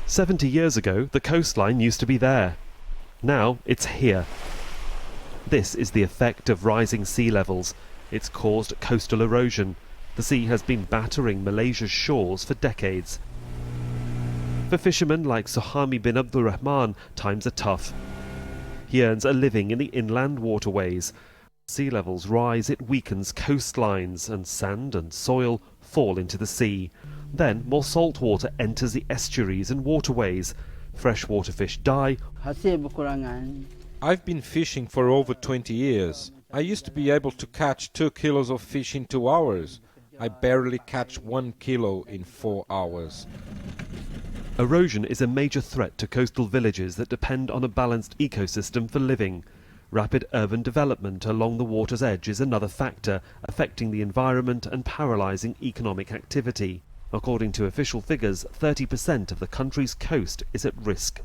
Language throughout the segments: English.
70 years ago, the coastline used to be there. Now it's here. This is the effect of rising sea levels. It's caused coastal erosion. The sea has been battering Malaysia's shores for decades. For fishermen like Suhami bin Abdul Rahman, times are tough. He earns a living in the inland waterways. Sea levels rise, it weakens coastlines, and sand and soil fall into the sea. Then more salt water enters the estuaries and waterways. Freshwater fish die. I've been fishing for over 20 years. I used to be able to catch 2 kilos of fish in 2 hours. I barely catch 1 kilo in 4 hours. Erosion is a major threat to coastal villages that depend on a balanced ecosystem for living. Rapid urban development along the water's edge is another factor affecting the environment and paralysing economic activity. According to official figures, 30% of the country's coast is at risk.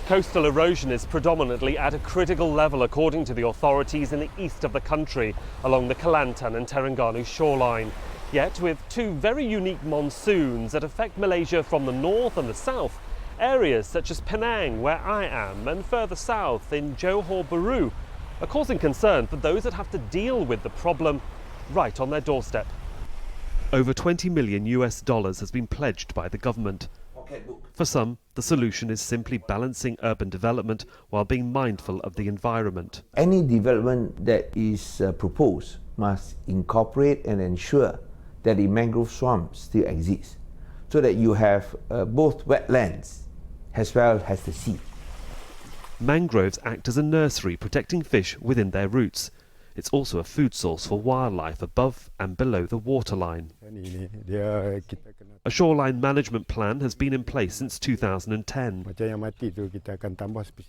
Coastal erosion is predominantly at a critical level according to the authorities in the east of the country, along the Kelantan and Terengganu shoreline. Yet with two very unique monsoons that affect Malaysia from the north and the south, areas such as Penang, where I am, and further south in Johor Bahru are causing concern for those that have to deal with the problem right on their doorstep. Over $20 million has been pledged by the government. For some, the solution is simply balancing urban development while being mindful of the environment. Any development that is proposed must incorporate and ensure that the mangrove swamp still exists, so that you have both wetlands as well as the sea. Mangroves act as a nursery protecting fish within their roots. It's also a food source for wildlife above and below the waterline. A shoreline management plan has been in place since 2010.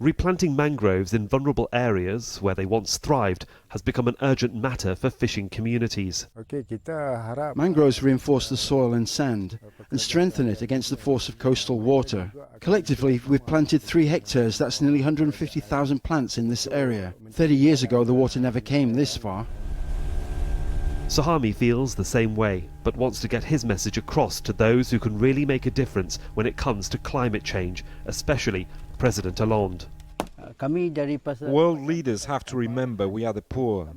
Replanting mangroves in vulnerable areas where they once thrived has become an urgent matter for fishing communities. Mangroves reinforce the soil and sand and strengthen it against the force of coastal water. Collectively, we've planted 3 hectares, that's nearly 150,000 plants in this area. 30 years ago, the water never came this far. Suhami feels the same way, but wants to get his message across to those who can really make a difference when it comes to climate change, especially President Hollande. World leaders have to remember we are the poor.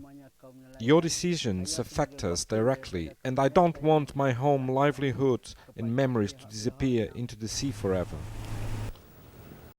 Your decisions affect us directly, and I don't want my home, livelihood and memories to disappear into the sea forever.